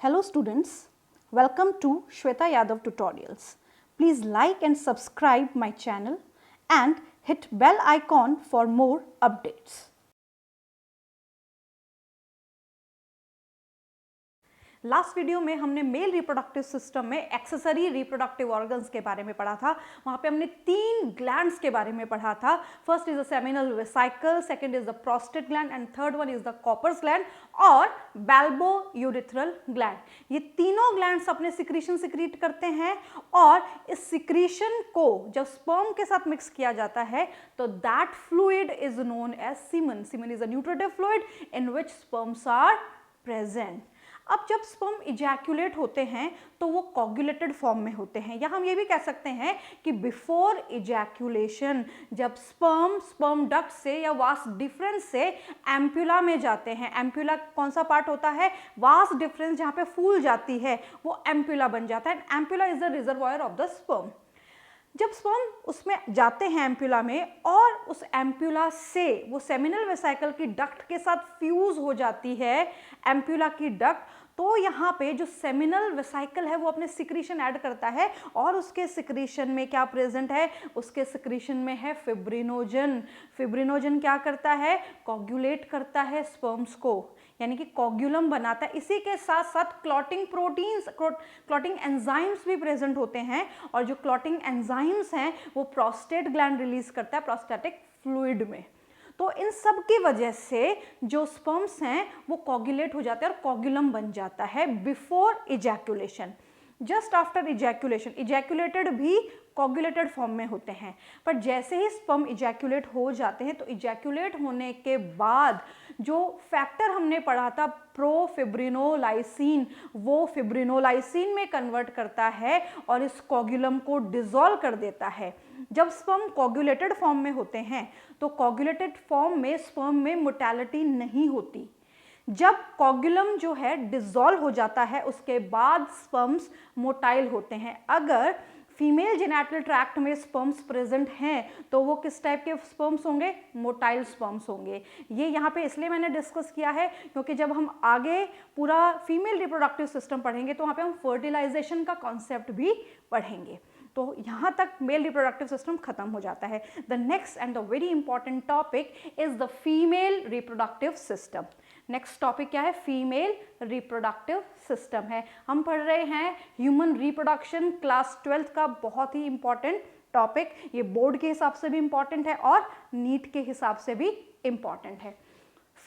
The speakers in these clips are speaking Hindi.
Hello students, welcome to Shweta Yadav Tutorials. Please like and subscribe my channel and hit bell icon for more updates. Last video में हमने मेल रिप्रोडक्टिव सिस्टम में एक्सेसरी रिप्रोडक्टिव ऑर्गन्स के बारे में पढ़ा था। वहाँ पे हमने 3 ग्लैंड्स के बारे में पढ़ा था। First is the seminal vesicle, second is the prostate gland and third one is the Cowper's gland और बैल्बो यूरिथ्रल ग्लैंड। ये तीनों ग्लैंड्स अपने सिक्रीशन सिक्रीट करते हैं और इस सिक्रीशन को जब स्पर्म के साथ मिक्स किया जाता है तो that fluid is known as semen. Semen is a nutritive fluid in which sperms are present. अब जब स्पर्म इजैक्यूलेट होते हैं तो वो कोगुलेटेड फॉर्म में होते हैं, या हम ये भी कह सकते हैं कि बिफोर इजैक्यूलेशन जब स्पर्म डक्ट से या वास डिफरेंस से एम्प्यूला में जाते हैं। एम्प्यूला कौन सा पार्ट होता है? वास डिफरेंस जहाँ पे फूल जाती है वो एम्प्यूला बन जाता है। Ampulla is the reservoir of the sperm. जब स्पर्म उसमें जाते हैं एम्प्यूला में और उस एम्प्यूला से वो सेमिनल वेसिकल की डक्ट के साथ फ्यूज हो जाती है एम्प्यूला की डक्ट, तो यहाँ पे जो सेमिनल वेसिकल है वो अपने सिक्रीशन ऐड करता है और उसके सिक्रीशन में क्या प्रेजेंट है? उसके सिक्रीशन में है फिब्रिनोजन। फिब्रिनोजन क्या करता है? कोगुलेट करता है स्पर्म्स को, यानी कि कोगुलम बनाता है। इसी के साथ साथ क्लॉटिंग प्रोटीन्स, क्लॉटिंग एंजाइम्स भी प्रेजेंट होते हैं और जो क्लॉटिंग एंजाइम्स हैं वो प्रोस्टेट ग्लैंड रिलीज करता है प्रोस्टेटिक फ्लूइड में। तो इन सब की वजह से जो स्पर्म्स हैं वो कोगुलेट हो जाते हैं और कोगुलम बन जाता है before ejaculation. Just after ejaculation, ejaculated भी कोगुलेटेड फॉर्म में होते हैं, पर जैसे ही स्पर्म इजैक्यूलेट हो जाते हैं तो इजैक्यूलेट होने के बाद जो फैक्टर हमने पढ़ा था प्रोफिब्रिनोलाइसिन, वो फिब्रिनोलाइसिन में कन्वर्ट करता है और इस कोगुलम को डिसॉल्व कर देता है। जब स्पर्म कोगुलेटेड फॉर्म में होते हैं तो कोगुलेटेड फॉर्म में स्पर्म में मोर्टेलिटी नहीं होती। जब कोगुलम जो है डिसॉल्व हो जाता है उसके बाद स्पर्म्स मोटाइल होते हैं। अगर फीमेल जेनिटल ट्रैक्ट में स्पर्म्स प्रेजेंट हैं तो वो किस टाइप के स्पर्म्स होंगे? मोटाइल स्पर्म्स होंगे। ये यहाँ पे इसलिए मैंने डिस्कस किया है क्योंकि जब हम आगे पूरा फीमेल रिप्रोडक्टिव सिस्टम पढ़ेंगे तो वहाँ पे हम फर्टिलाइजेशन का कॉन्सेप्ट भी पढ़ेंगे। तो यहाँ तक मेल रिप्रोडक्टिव सिस्टम खत्म हो जाता है। The next and the very important topic is the female reproductive system. Next topic क्या है? फीमेल रिप्रोडक्टिव सिस्टम है। हम पढ़ रहे हैं ह्यूमन रिप्रोडक्शन, क्लास 12th का बहुत ही इंपॉर्टेंट टॉपिक। ये बोर्ड के हिसाब से भी इंपॉर्टेंट है और नीट के हिसाब से भी इंपॉर्टेंट है।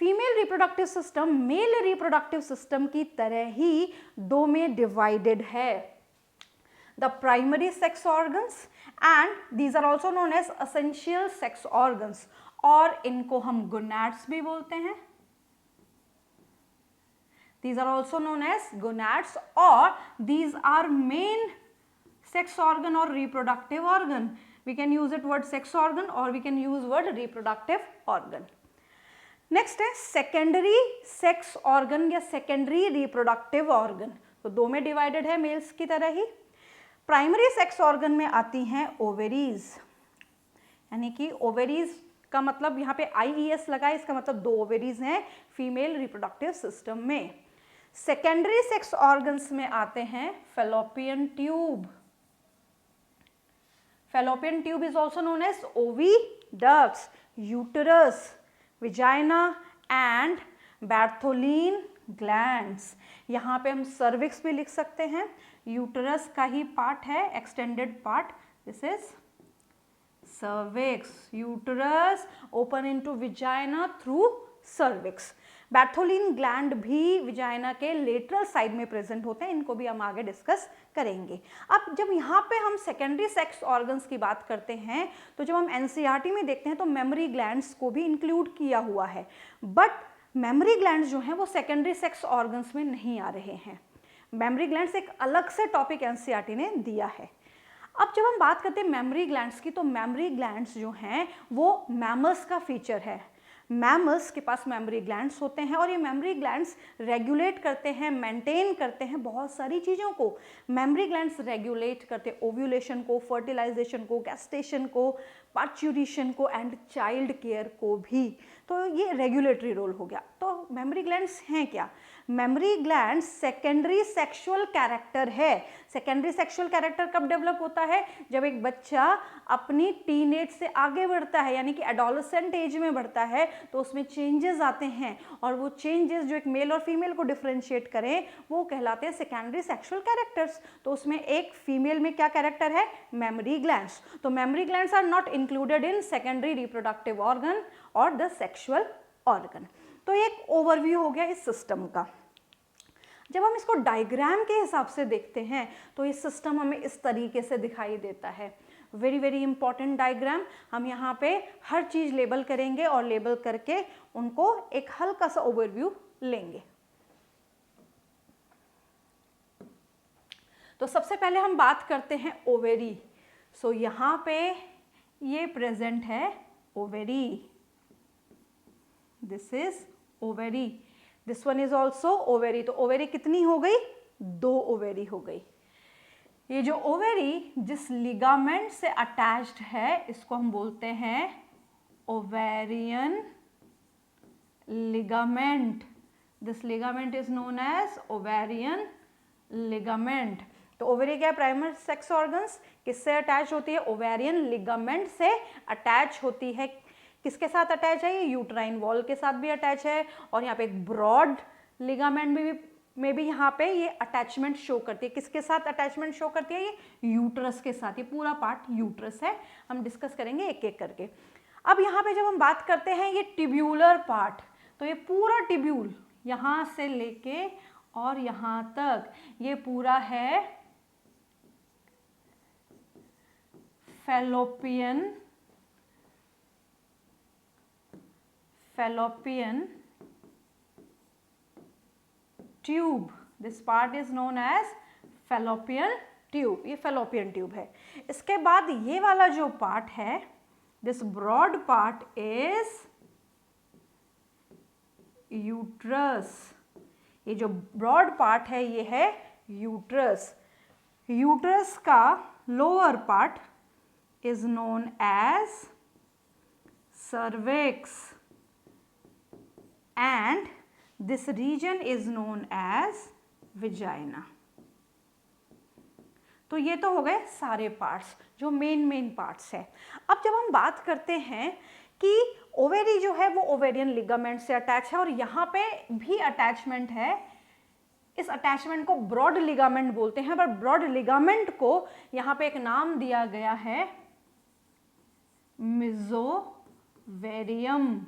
Female reproductive system male reproductive system की तरह ही दो में डिवाइडेड है। The primary sex organs and these are also known as essential sex organs, और इनको हम gonads भी बोलते हैं। These are also known as gonads, or these are main sex organ or reproductive organ. We can use it word sex organ or we can use word reproductive organ. Next है secondary sex organ या secondary reproductive organ। तो दो में divided है मेल्स की तरह ही। प्राइमरी सेक्स ऑर्गन में आती हैं ओवेरीज, यानी कि ओवेरीज का मतलब यहाँ पे IES लगा है, इसका मतलब 2 ओवेरीज हैं फीमेल रिप्रोडक्टिव सिस्टम में। सेकेंडरी सेक्स ऑर्गन्स में आते हैं fallopian tube. Fallopian tube is also known as oviducts, uterus, vagina and Bartholin glands. यहाँ पे हम सर्विक्स भी लिख सकते हैं, यूटरस का ही पार्ट है extended part, this is cervix. Uterus open into vagina through cervix. Bartholin gland भी विजाइना के लेटरल साइड में प्रेजेंट होते हैं, इनको भी हम आगे डिस्कस करेंगे। अब जब यहाँ पे हम सेकेंडरी सेक्स ऑर्गन्स की बात करते हैं तो जब हम NCERT में देखते हैं तो मेमोरी ग्लैंड्स को भी इंक्लूड किया हुआ है, बट मेमोरी ग्लैंड्स जो हैं वो सेकेंडरी सेक्स ऑर्गन्स में नहीं आ रहे हैं। मेमोरी ग्लैंड्स एक अलग से टॉपिक NCERT ने दिया है। अब जब हम बात करते हैं मेमोरी ग्लैंड्स की तो मेमोरी ग्लैंड्स जो हैं वो मैमल्स का फीचर है। मैमल्स के पास मेमोरी ग्लैंड्स होते हैं और ये मेमोरी ग्लैंड्स रेगुलेट करते हैं, मेंटेन करते हैं बहुत सारी चीज़ों को। मेमोरी ग्लैंड्स रेगुलेट करते हैं ओव्यूलेशन को, फर्टिलाइजेशन को, गैस्टेशन को, पार्च्यूरेशन को एंड चाइल्ड केयर को भी। तो ये रेगुलेटरी रोल हो गया। तो मेमोरी ग्लैंड्स हैं क्या? Memory gland secondary sexual character है। सेकेंडरी सेक्सुअल कैरेक्टर कब डेवलप होता है? जब एक बच्चा अपनी टीनेज से आगे बढ़ता है, यानी कि एडोलेसेंट एज में बढ़ता है, तो उसमें चेंजेस आते हैं, और वो चेंजेस जो एक मेल और फीमेल को डिफरेंशिएट करें वो कहलाते हैं सेकेंडरी सेक्सुअल कैरेक्टर्स। तो उसमें एक फीमेल में क्या कैरेक्टर है? Memory glands. तो memory glands are not included in secondary reproductive organ और द सेक्सुअल ऑर्गन। तो ये एक ओवरव्यू हो गया इस सिस्टम का। जब हम इसको डायग्राम के हिसाब से देखते हैं तो ये सिस्टम हमें इस तरीके से दिखाई देता है। Very very important diagram. हम यहाँ पे हर चीज लेबल करेंगे और लेबल करके उनको एक हल्का सा ओवरव्यू लेंगे। तो सबसे पहले हम बात करते हैं ओवेरी। सो यहाँ पे ये प्रेजेंट है ovary, this is ovary, this one is also ovary. तो ओवेरी कितनी हो गई? 2 ओवेरी हो गई। ये जो ओवेरी जिस लिगामेंट से अटैच्ड है इसको हम बोलते हैं ovarian ligament. This ligament is known as ovarian ligament. तो ओवेरी क्या है? Primary sex organs. किससे अटैच होती है? ओवेरियन लिगामेंट से अटैच होती है। किसके साथ अटैच है? ये यूट्राइन वॉल के साथ भी अटैच है, और यहाँ पे एक ब्रॉड लिगामेंट में भी यहाँ पे ये अटैचमेंट शो करती है। किसके साथ अटैचमेंट शो करती है? ये यूट्रस के साथ। ये पूरा पार्ट यूट्रस है। हम डिस्कस करेंगे एक एक करके। अब यहाँ पे जब हम बात करते हैं ये ट्यूब्यूलर पार्ट, तो ये पूरा ट्यूब्यूल यहाँ से लेके और यहाँ तक ये पूरा है fallopian tube. This part is known as fallopian tube. ये फैलोपियन ट्यूब है। इसके बाद ये वाला जो पार्ट है, this broad part is uterus. ये जो ब्रॉड पार्ट है ये है यूट्रस। यूट्रस का lower part is known as cervix and this region is known as vagina। तो ये तो हो गए सारे पार्ट्स जो मेन पार्ट्स है। अब जब हम बात करते हैं कि ओवेरी जो है वो ओवेरियन लिगामेंट से अटैच है और यहाँ पे भी अटैचमेंट है, इस अटैचमेंट को ब्रॉड लिगामेंट बोलते हैं, पर ब्रॉड लिगामेंट को यहाँ पे एक नाम दिया गया है मेसोवेरियम।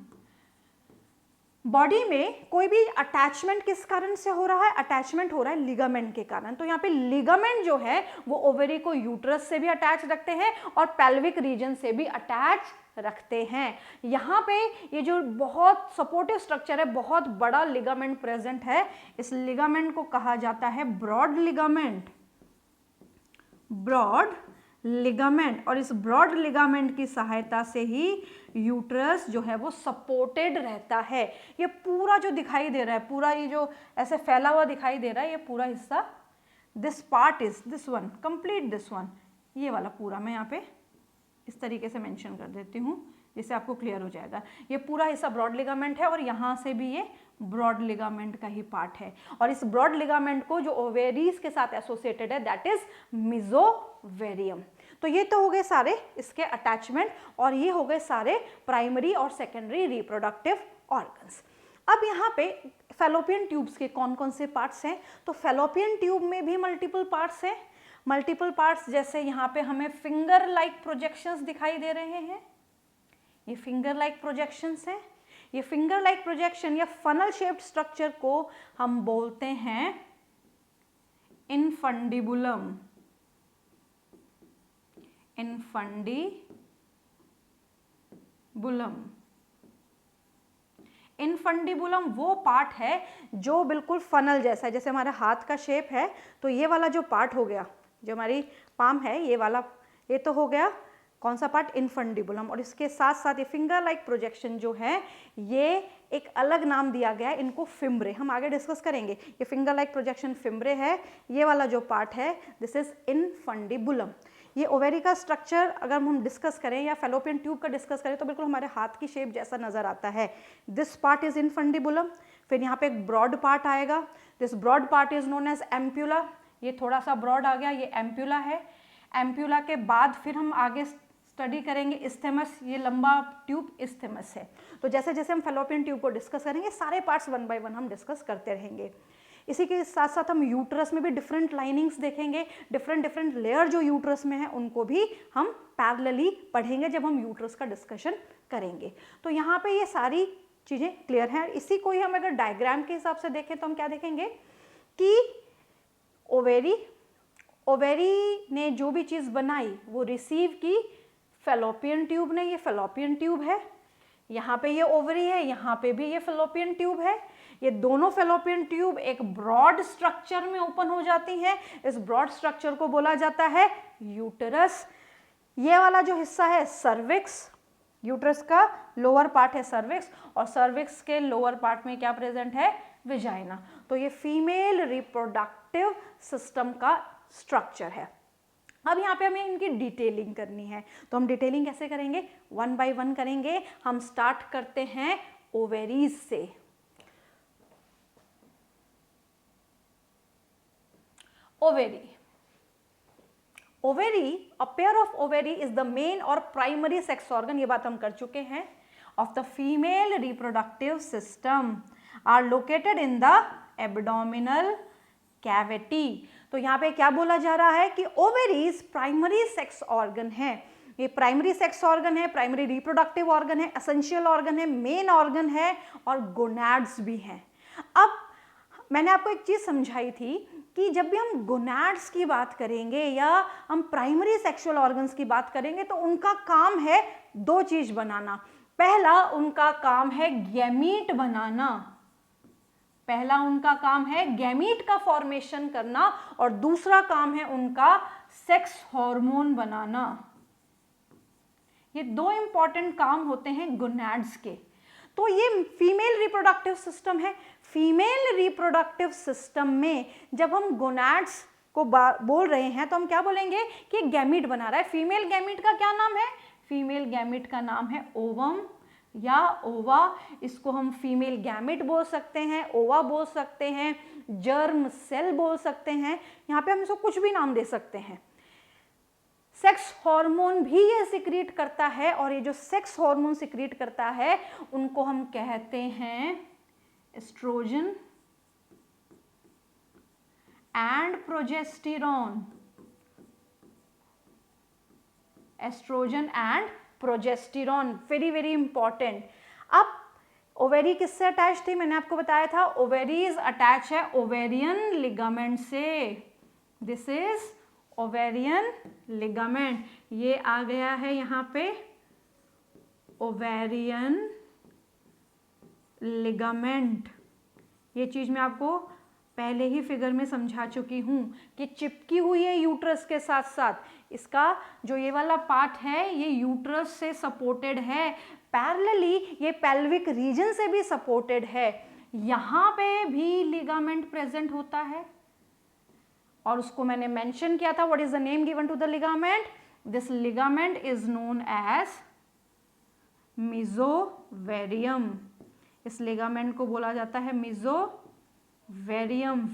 बॉडी में कोई भी अटैचमेंट किस कारण से हो रहा है? अटैचमेंट हो रहा है लिगामेंट के कारण। तो यहाँ पे लिगामेंट जो है वो ओवेरी को यूट्रस से भी अटैच रखते हैं और पेल्विक रीजन से भी अटैच रखते हैं। यहाँ पे ये जो बहुत सपोर्टिव स्ट्रक्चर है, बहुत बड़ा लिगामेंट प्रेजेंट है, इस लिगामेंट को कहा जाता है ब्रॉड लिगामेंट। Broad ligament. और इस ब्रॉड लिगामेंट की सहायता से ही यूट्रस जो है वो सपोर्टेड रहता है। ये पूरा जो दिखाई दे रहा है, पूरा ये जो ऐसे फैला हुआ दिखाई दे रहा है, ये पूरा हिस्सा, this part is this one, complete this one, ये वाला पूरा मैं यहाँ पे इस तरीके से मेंशन कर देती हूँ जिससे आपको क्लियर हो जाएगा। ये पूरा हिस्सा ब्रॉड लिगामेंट है और यहाँ से भी ये ब्रॉड लिगामेंट का ही पार्ट है। और इस ब्रॉड लिगामेंट को जो ओवेरीज के साथ एसोसिएटेड है दैट इज मेसोवेरियम। तो ये तो हो गए सारे इसके अटैचमेंट और ये हो गए सारे प्राइमरी और सेकेंडरी रिप्रोडक्टिव ऑर्गन्स। अब यहाँ पे फैलोपियन ट्यूब्स के कौन कौन से पार्ट्स हैं? तो फैलोपियन ट्यूब में भी मल्टीपल पार्ट्स हैं। मल्टीपल पार्ट्स जैसे यहाँ पे हमें फिंगर लाइक प्रोजेक्शंस दिखाई दे रहे हैं, ये फिंगर लाइक प्रोजेक्शंस हैं। ये फिंगर लाइक प्रोजेक्शन या फनल शेप्ड स्ट्रक्चर को हम बोलते हैं इनफंडिबुलम। इनफंडिबुलम वो पार्ट है जो बिल्कुल फनल जैसा है, जैसे हमारा हाथ का शेप है तो ये वाला जो पार्ट हो गया, जो हमारी पाम है ये वाला, ये तो हो गया कौन सा पार्ट? इनफंडिबुलम। और इसके साथ साथ ये फिंगर लाइक प्रोजेक्शन जो है ये एक अलग नाम दिया गया है इनको, फिम्ब्रे। हम आगे डिस्कस करेंगे। ये फिंगर लाइक प्रोजेक्शन फिम्ब्रे है, ये वाला जो पार्ट है दिस इज इनफंडिबुलम। ये ओवेरी का स्ट्रक्चर अगर हम डिस्कस करें या फैलोपियन ट्यूब का डिस्कस करें तो बिल्कुल हमारे हाथ की शेप जैसा नजर आता है। This part is infundibulum. फिर यहाँ पे एक ब्रॉड पार्ट आएगा, this broad part is known as ampulla, ये थोड़ा सा ब्रॉड आ गया, ये एम्प्यूला है। एम्प्यूला के बाद फिर हम आगे स्टडी करेंगे इस्थेमस, ये लंबा ट्यूब इस्थेमस है। तो जैसे जैसे हम फेलोपियन ट्यूब को डिस्कस करेंगे सारे पार्ट्स वन बाय वन हम डिस्कस करते रहेंगे। इसी के साथ साथ हम यूट्रस में भी डिफरेंट लाइनिंग्स देखेंगे, डिफरेंट लेयर जो यूट्रस में है उनको भी हम पैरेलली पढ़ेंगे जब हम यूट्रस का डिस्कशन करेंगे। तो यहाँ पे ये सारी चीज़ें क्लियर हैं। इसी को ही हम अगर डायग्राम के हिसाब से देखें तो हम क्या देखेंगे कि ओवेरी ने जो भी चीज़ बनाई वो रिसीव की फेलोपियन ट्यूब ने, ये फेलोपियन ट्यूब है, यहाँ पे ये ओवरी है, यहाँ पे भी ये फेलोपियन ट्यूब है। ये दोनों फेलोपियन ट्यूब एक ब्रॉड स्ट्रक्चर में ओपन हो जाती हैं। इस ब्रॉड स्ट्रक्चर को बोला जाता है यूटेरस। ये वाला जो हिस्सा है सर्विक्स, यूटेरस का लोअर पार्ट है सर्विक्स, और सर्विक्स के लोअर पार्ट में क्या प्रेजेंट है, विजाइना। तो ये फीमेल रिप्रोडक्टिव सिस्टम का स्ट्रक्चर है। अब यहाँ पे हमें इनकी डिटेलिंग करनी है, तो हम डिटेलिंग कैसे करेंगे, वन बाय वन करेंगे। हम स्टार्ट करते हैं ओवेरीज से। Ovary, a pair of ovary is the main or primary sex organ, ये बात हम कर चुके हैं, of the female reproductive system are located in the abdominal cavity। तो यहाँ पे क्या बोला जा रहा है कि ओवेरीज प्राइमरी सेक्स ऑर्गन है। ये प्राइमरी सेक्स ऑर्गन है, प्राइमरी रिप्रोडक्टिव ऑर्गन है, एसेंशियल ऑर्गन है, मेन ऑर्गन है और गोनाड्स भी हैं। अब मैंने आपको एक चीज़ समझाई थी कि जब भी हम गोनाड्स की बात करेंगे या हम प्राइमरी सेक्सुअल ऑर्गन्स की बात करेंगे तो उनका काम है दो चीज़ बनाना। पहला उनका काम है गैमीट बनाना, पहला उनका काम है गैमीट का फॉर्मेशन करना, और दूसरा काम है उनका सेक्स हार्मोन बनाना। ये दो इंपॉर्टेंट काम होते हैं गोनाड्स के। तो ये फीमेल रिप्रोडक्टिव सिस्टम है। फीमेल रिप्रोडक्टिव सिस्टम में जब हम गोनाड्स को बोल रहे हैं तो हम क्या बोलेंगे कि गैमीट बना रहा है। फीमेल गैमीट का क्या नाम है, फीमेल गैमीट का नाम है ओवम या ओवा। इसको हम फीमेल गैमिट बोल सकते हैं, ओवा बोल सकते हैं, जर्म सेल बोल सकते हैं, यहाँ पे हम इसको कुछ भी नाम दे सकते हैं। सेक्स हार्मोन भी ये सिक्रीट करता है, और ये जो सेक्स हार्मोन सिक्रीट करता है उनको हम कहते हैं estrogen and progesterone. Estrogen and progesterone, very important. अब ओवेरी किससे अटैच थी, मैंने आपको बताया था ओवेरीज अटैच है ओवेरियन लिगामेंट से। दिस इज ओवेरियन लिगामेंट, ये आ गया है यहाँ पे ओवेरियन लिगामेंट। ये चीज़ मैं आपको पहले ही फिगर में समझा चुकी हूँ कि चिपकी हुई है यूट्रस के साथ साथ। इसका जो ये वाला पार्ट है ये यूट्रस से सपोर्टेड है, पैरेलली ये पेल्विक रीजन से भी सपोर्टेड है। यहाँ पे भी लिगामेंट प्रेजेंट होता है और उसको मैंने मेंशन किया था। What is the name given to the ligament, this ligament is known as mesovarium. इस लिगामेंट को बोला जाता है मेसोवेरियम।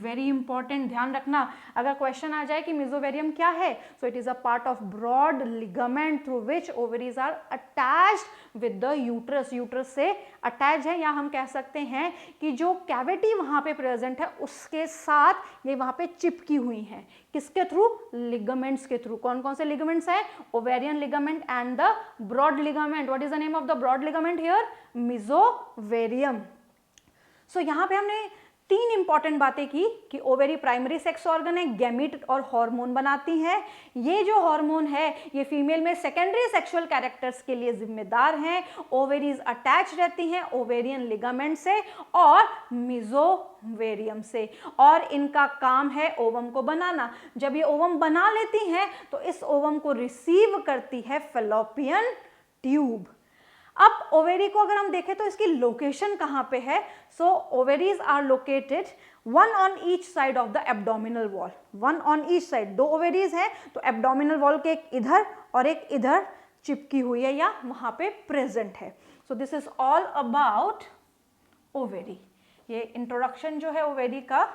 वेरी इंपॉर्टेंट, ध्यान रखना अगर क्वेश्चन आ जाए कि मेसोवेरियम क्या है, so it is a part of broad ligament through which ovaries are attached with the uterus. Uterus से अटैच है, या हम कह सकते हैं कि जो कैविटी वहां पे प्रेजेंट है उसके साथ ये वहां पे चिपकी हुई है। किसके थ्रू, लिगामेंट्स के थ्रू। कौन कौन से लिगामेंट्स हैं, ovarian ligament and the broad ligament. What is the name of the broad ligament here, mesovarium. So यहाँ पे हमने तीन इंपॉर्टेंट बातें की कि ओवेरी प्राइमरी सेक्स ऑर्गन है, गैमीट और हार्मोन बनाती हैं। ये जो हार्मोन है ये फीमेल में सेकेंडरी सेक्सुअल कैरेक्टर्स के लिए जिम्मेदार हैं। ओवेरीज अटैच रहती हैं ओवेरियन लिगामेंट से और मेसोवेरियम से, और इनका काम है ओवम को बनाना। जब ये ओवम बना लेती हैं तो इस ओवम को रिसीव करती है फेलोपियन ट्यूब। अब ओवेरी को अगर हम देखें तो इसकी लोकेशन कहाँ पे है, so ovaries are located one on each side of the abdominal wall. One on each side, दो ओवेरीज हैं तो एब्डोमिनल वॉल के एक इधर और एक इधर चिपकी हुई है या वहाँ पे प्रेजेंट है। So this is all about ovary. ये इंट्रोडक्शन जो है ओवेरी का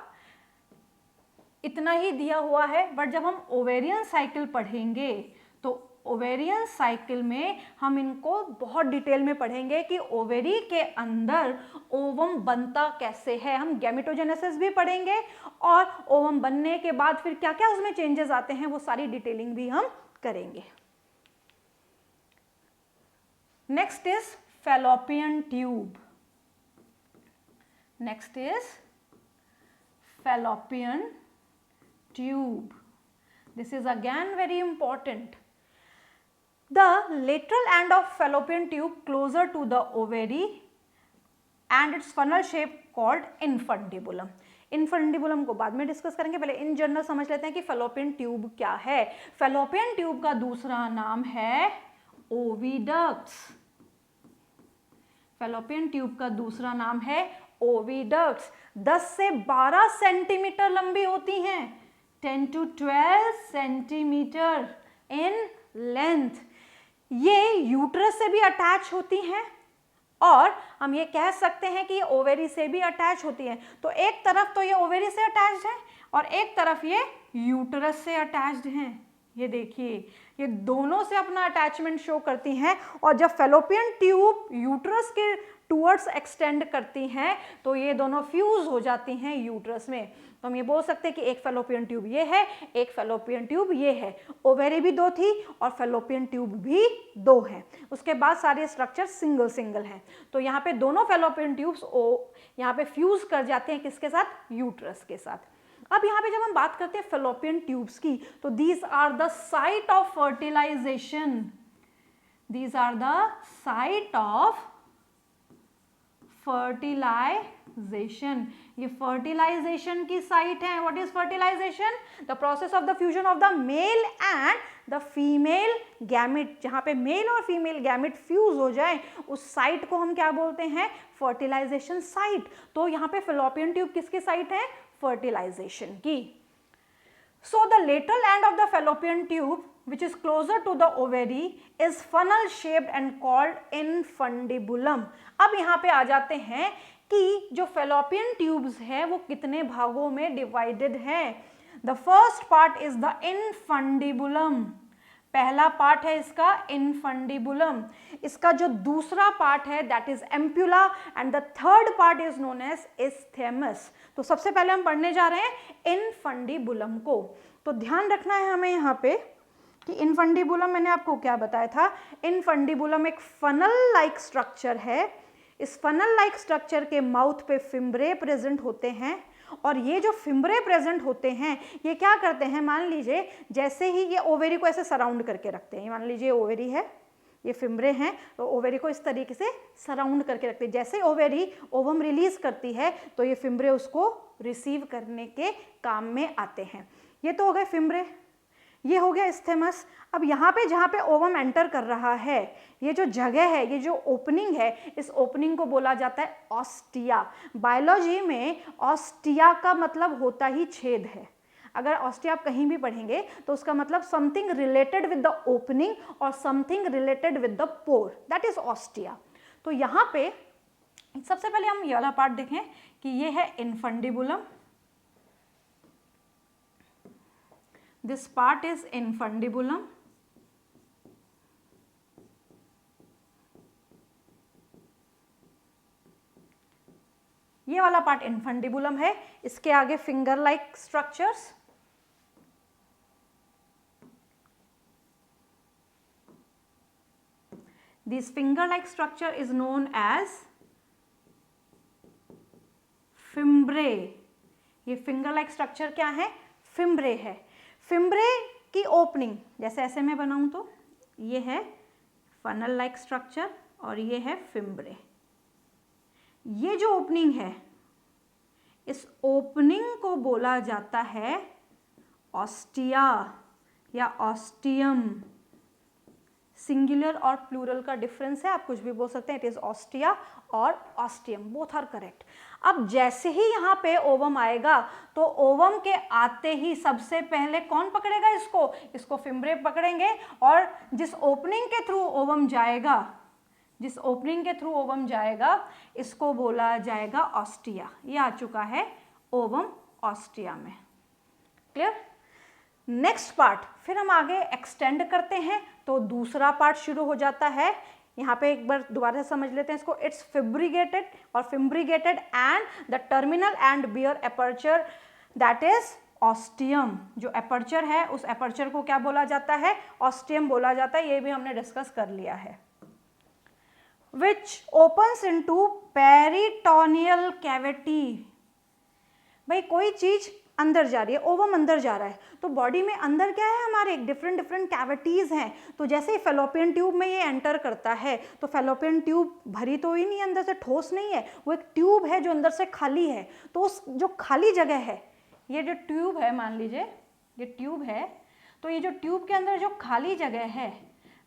इतना ही दिया हुआ है, बट जब हम ओवेरियन साइकिल पढ़ेंगे तो ओवेरियन साइकिल में हम इनको बहुत डिटेल में पढ़ेंगे कि ओवेरी के अंदर ओवम बनता कैसे है। हम गैमेटोजेनेसिस भी पढ़ेंगे और ओवम बनने के बाद फिर क्या क्या उसमें चेंजेस आते हैं वो सारी डिटेलिंग भी हम करेंगे। Next is fallopian tube. Next is fallopian tube. This is again very important. The lateral end of fallopian tube closer to the ovary and its funnel shape called infundibulum. Infundibulum को बाद में डिस्कस करेंगे, पहले इन जनरल समझ लेते हैं कि फैलोपियन ट्यूब क्या है। फैलोपियन ट्यूब का दूसरा नाम है ओविडक्ट्स। फैलोपियन ट्यूब का दूसरा नाम है ओविडक्ट्स। 10 से 12 सेंटीमीटर लंबी होती हैं, 10 to 12 सेंटीमीटर इन लेंथ। ये यूट्रस से भी अटैच होती हैं और हम ये कह सकते हैं कि ये ओवेरी से भी अटैच होती है। तो एक तरफ तो ये ओवेरी से अटैच्ड है और एक तरफ ये यूट्रस से अटैच्ड हैं। ये देखिए, ये दोनों से अपना अटैचमेंट शो करती हैं और जब फैलोपियन ट्यूब यूट्रस के टूवर्ड्स एक्सटेंड करती हैं तो ये दोनों फ्यूज हो जाती हैं यूट्रस में। तो हम ये बोल सकते हैं कि एक फैलोपियन ट्यूब ये है, एक फैलोपियन ट्यूब ये है। ओवेरी भी 2 थी और फैलोपियन ट्यूब भी 2 है। उसके बाद सारे स्ट्रक्चर सिंगल सिंगल हैं। तो यहाँ पे दोनों फैलोपियन ट्यूब्स यहाँ पे फ्यूज कर जाते हैं किसके साथ? यूट्रस के साथ। अब यहाँ पे जब हम बात करते हैं फैलोपियन ट्यूब्स की तो these are the site of fertilisation. These are the site of fertilisation. ये फर्टिलाइजेशन की साइट है। What is fertilisation? The process of the fusion of the male and the female gamete. जहां पे मेल और फीमेल गैमेट फ्यूज हो जाए उस साइट को हम क्या बोलते हैं? Fertilisation site. तो यहाँ पे फैलोपियन ट्यूब किसकी साइट है? फर्टिलाइजेशन की। So the lateral end of the fallopian tube, which is closer to the ovary, is funnel shaped and called infundibulum. अब यहाँ पे आ जाते हैं कि जो fallopian tubes हैं वो कितने भागों में डिवाइडेड हैं। The first part is the infundibulum. पहला पार्ट है इसका infundibulum. इसका जो दूसरा पार्ट है that is ampulla and the third part is known as isthmus. तो सबसे पहले हम पढ़ने जा रहे हैं infundibulum को। तो ध्यान रखना है हमें यहाँ पे कि infundibulum मैंने आपको क्या बताया था। infundibulum एक funnel like स्ट्रक्चर है। इस funnel like स्ट्रक्चर के माउथ पे फिम्ब्रे प्रेजेंट होते हैं और ये जो फिम्ब्रे प्रेजेंट होते हैं ये क्या करते हैं, मान लीजिए जैसे ही ये ओवेरी को ऐसे सराउंड करके रखते हैं। मान लीजिए ओवेरी है, ये फिम्ब्रे हैं, तो ओवेरी को इस तरीके से सराउंड करके रखते हैं। जैसे ओवेरी ओवम रिलीज करती है तो ये फिम्ब्रे उसको रिसीव करने के काम में आते हैं। ये तो हो गए फिम्ब्रे, ये हो गया इस्थेमस। अब यहाँ पे जहाँ पे ओवम एंटर कर रहा है, ये जो जगह है, ये जो ओपनिंग है, इस ओपनिंग को बोला जाता है ऑस्टिया। बायोलॉजी में ऑस्टिया का मतलब होता ही छेद है। अगर ऑस्टिया आप कहीं भी पढ़ेंगे तो उसका मतलब something related with the opening और something related with the pore, that is ostia. तो यहाँ पे सबसे पहले हम ये वाला पार्ट देखें कि ये है infundibulum. This part is infundibulum. ये वाला पार्ट infundibulum है। इसके आगे finger like structures, this finger like structure is known as fimbriae. ये finger like structure क्या है? फिम्ब्रे है। फिम्ब्रे की ओपनिंग जैसे ऐसे मैं बनाऊं तो ये है फनल लाइक स्ट्रक्चर और ये है फिम्ब्रे। ये जो ओपनिंग है इस ओपनिंग को बोला जाता है ऑस्टिया या ऑस्टियम। सिंगुलर और प्लूरल का डिफरेंस है, आप कुछ भी बोल सकते हैं। इट इज ऑस्टिया और ऑस्टियम, बोथ आर करेक्ट। अब जैसे ही यहाँ पे ओवम आएगा तो ओवम के आते ही सबसे पहले कौन पकड़ेगा इसको? इसको फिम्ब्रे पकड़ेंगे और जिस ओपनिंग के थ्रू ओवम जाएगा जिस ओपनिंग के थ्रू ओवम जाएगा इसको बोला जाएगा ऑस्टिया। ये आ चुका है ओवम ऑस्टिया में। क्लियर? नेक्स्ट पार्ट फिर हम आगे एक्सटेंड करते हैं तो दूसरा पार्ट शुरू हो जाता है। यहाँ पे एक बार दोबारा से समझ लेते हैं इसको। इट्स फिब्रिगेटेड or fimbriated and the terminal end bear aperture that is ostium. जो एपर्चर है उस एपर्चर को क्या बोला जाता है? ऑस्टियम बोला जाता है। ये भी हमने डिस्कस कर लिया है। विच ओपन्स इनटू पेरिटोनियल कैविटी। भाई कोई चीज अंदर जा रही है, ओवम अंदर जा रहा है, तो बॉडी में अंदर क्या है हमारे डिफरेंट डिफरेंट कैविटीज हैं। तो जैसे ही फेलोपियन ट्यूब में ये एंटर करता है तो फेलोपियन ट्यूब भरी तो ही नहीं, अंदर से ठोस नहीं है, वो एक ट्यूब है जो अंदर से खाली है। तो उस जो खाली जगह है, ये जो ट्यूब है, मान लीजिए ये ट्यूब है, तो ये जो ट्यूब के अंदर जो खाली जगह है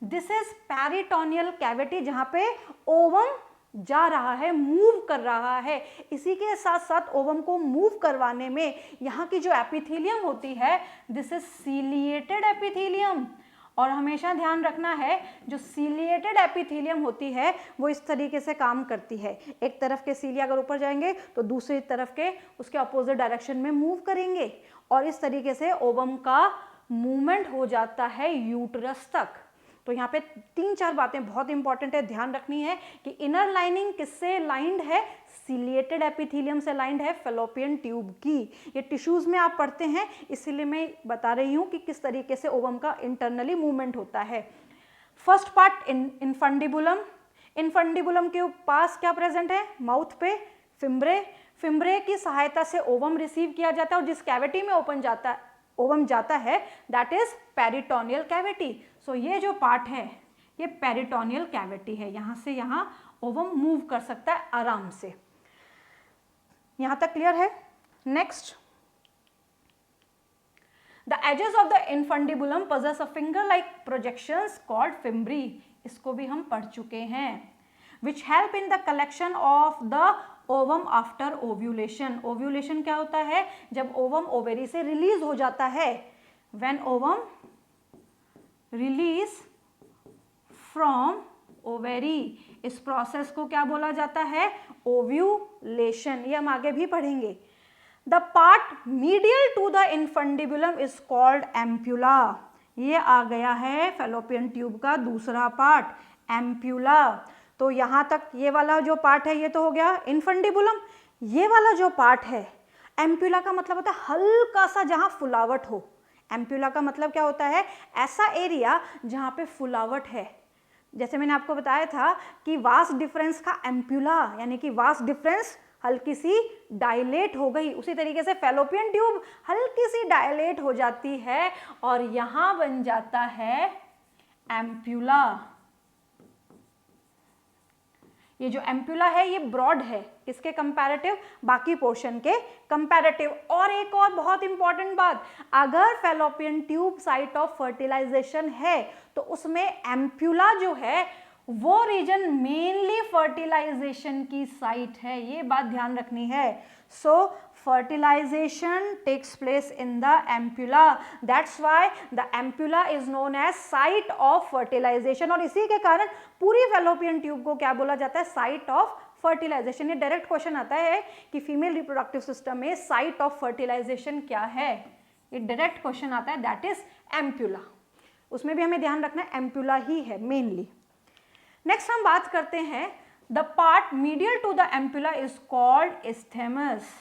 दिस इज पेरिटोनियल कैविटी, जहाँ पे ओवम जा रहा है, मूव कर रहा है। इसी के साथ साथ ओवम को मूव करवाने में यहाँ की जो एपिथेलियम होती है दिस इज सीलिएटेड एपिथेलियम। और हमेशा ध्यान रखना है जो सीलिएटेड एपिथेलियम होती है वो इस तरीके से काम करती है। एक तरफ के सीलिया अगर ऊपर जाएंगे तो दूसरी तरफ के उसके अपोजिट डायरेक्शन में मूव करेंगे और इस तरीके से ओवम का मूवमेंट हो जाता है यूट्रस तक। तो यहाँ पे 3-4 बातें बहुत इंपॉर्टेंट है, ध्यान रखनी है कि इनर लाइनिंग किससे लाइंड है? सीलिएटेड एपिथेलियम से लाइंड है, फेलोपियन ट्यूब की। ये टिश्यूज में आप पढ़ते हैं, इसीलिए मैं बता रही हूँ कि किस तरीके से ओवम का इंटरनली मूवमेंट होता है। First part infundibulum. इनफंडिबुलम के पास क्या प्रेजेंट है? माउथ पे फिम्ब्रे। फिम्ब्रे की सहायता से ओवम रिसीव किया जाता है और जिस कैविटी में ओवम जाता है दैट इज पेरिटोनियल कैविटी। सो ये जो पार्ट है ये पेरिटोनियल कैविटी है, यहां से यहां ओवम मूव कर सकता है आराम से। यहां तक क्लियर है? Next, the edges of the infundibulum possess a finger like projections called fimbri। इसको भी हम पढ़ चुके हैं। which help in the collection of the ovum after ovulation. Ovulation क्या होता है? जब ओवम ओवेरी से रिलीज हो जाता है। When ovum release from ovary, इस प्रोसेस को क्या बोला जाता है? ओव्यूलेशन। ये हम आगे भी पढ़ेंगे। The part medial to the infundibulum is called ampulla. ये आ गया है फेलोपियन ट्यूब का दूसरा पार्ट, एम्प्यूला। तो यहाँ तक ये वाला जो पार्ट है ये तो हो गया इनफंडिबुलम। ये वाला जो पार्ट है एम्प्यूला का मतलब होता है हल्का सा जहाँ फुलावट हो। एम्प्यूला का मतलब क्या होता है? ऐसा एरिया जहाँ पे फुलावट है। जैसे मैंने आपको बताया था कि वास्ट डिफरेंस का एम्प्यूला, यानी कि वास्ट डिफरेंस हल्की सी डायलेट हो गई, उसी तरीके से फेलोपियन ट्यूब हल्की सी डायलेट हो जाती है और यहाँ बन जाता है एम्प्यूला। ये जो एम्प्यूला है ये ब्रॉड है, किसके कंपैरेटिव? बाकी पोर्शन के कंपैरेटिव। और एक और बहुत इंपॉर्टेंट बात, अगर fallopian tube site of fertilisation है तो उसमें एम्प्यूला जो है वो रीजन मेनली फर्टिलाइजेशन की साइट है, ये बात ध्यान रखनी है। सो fertilization takes place in the ampulla, that's why the ampulla is known as site of fertilization। और इसी के कारण पूरी फेलोपियन ट्यूब को क्या बोला जाता है? Site of fertilisation. ये डायरेक्ट क्वेश्चन आता है कि फीमेल रिप्रोडक्टिव सिस्टम में साइट ऑफ फर्टिलाइजेशन क्या है, ये डायरेक्ट क्वेश्चन आता है, दैट इज एम्प्यूला। उसमें भी हमें ध्यान रखना है एम्प्यूला ही है मेनली। नेक्स्ट हम बात करते हैं the part medial to the ampulla is called isthmus।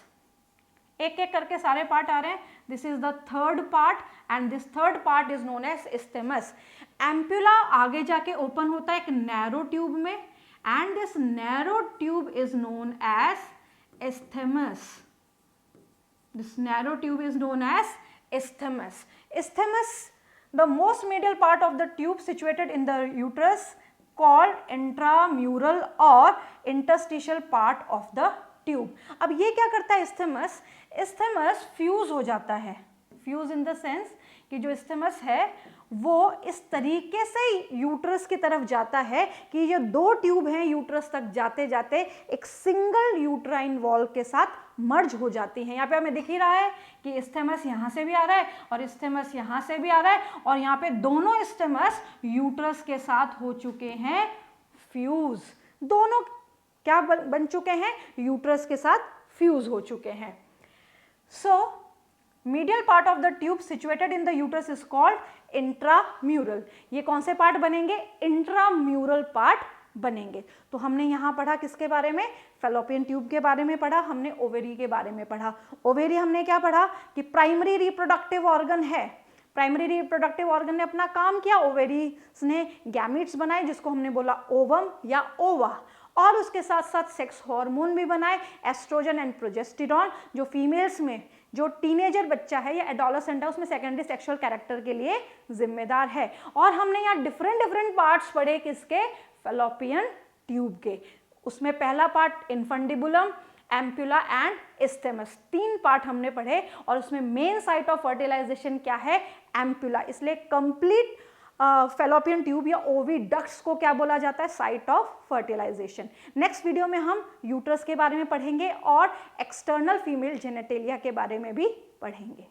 एक एक करके सारे पार्ट आ रहे हैं। This is the third part and this third part is known as isthmus। Ampulla आगे जाके ओपन होता है एक नैरो ट्यूब में and this narrow tube is known as isthmus। This narrow tube is known as isthmus। isthmus, the most medial part of the tube situated in the uterus called intramural or interstitial part of the tube. अब ये क्या करता है isthmus? isthmus फ्यूज हो जाता है। फ्यूज इन द सेंस कि जो isthmus है वो इस तरीके से यूट्रस की तरफ जाता है कि ये दो ट्यूब हैं यूट्रस तक जाते जाते एक सिंगल यूट्राइन वॉल के साथ मर्ज हो जाती हैं। यहाँ पे हमें दिख ही रहा है कि isthmus यहाँ से भी आ रहा है और isthmus यहाँ से भी आ रहा है और यहाँ पे दोनों isthmus यूट्रस के साथ हो चुके हैं फ्यूज, दोनों क्या बन चुके हैं, यूट्रस के साथ फ्यूज हो चुके हैं। So medial part of the tube situated in the uterus is called intramural. ये कौन से पार्ट बनेंगे, इंट्राम्यूरल पार्ट बनेंगे। तो हमने यहां पढ़ा किसके बारे में, फैलोपियन ट्यूब के बारे में पढ़ा, हमने ओवेरी के बारे में पढ़ा। ओवेरी हमने क्या पढ़ा कि प्राइमरी रिप्रोडक्टिव ऑर्गन है, प्राइमरी रिप्रोडक्टिव ऑर्गन ने अपना काम किया, ओवेरीज ने गैमीट्स बनाए जिसको हमने बोला ओवम या ओवा, और उसके साथ साथ सेक्स हार्मोन भी बनाए, एस्ट्रोजन एंड प्रोजेस्टेरॉन, जो फीमेल्स में जो टीनेजर बच्चा है या एडोलेसेंट है उसमें सेकेंडरी सेक्सुअल कैरेक्टर के लिए जिम्मेदार है। और हमने यहाँ डिफरेंट पार्ट्स पढ़े किसके, फैलोपियन ट्यूब के। उसमें पहला part infundibulum, ampulla and isthmus, 3 part हमने पढ़े, और उसमें मेन साइट ऑफ फर्टिलाइजेशन क्या है, एम्पुला। इसलिए कंप्लीट फैलोपियन ट्यूब या ओविडक्ट्स को क्या बोला जाता है, site of fertilisation. Next video में हम यूट्रस के बारे में पढ़ेंगे और एक्सटर्नल फीमेल जेनेटेलिया के बारे में भी पढ़ेंगे।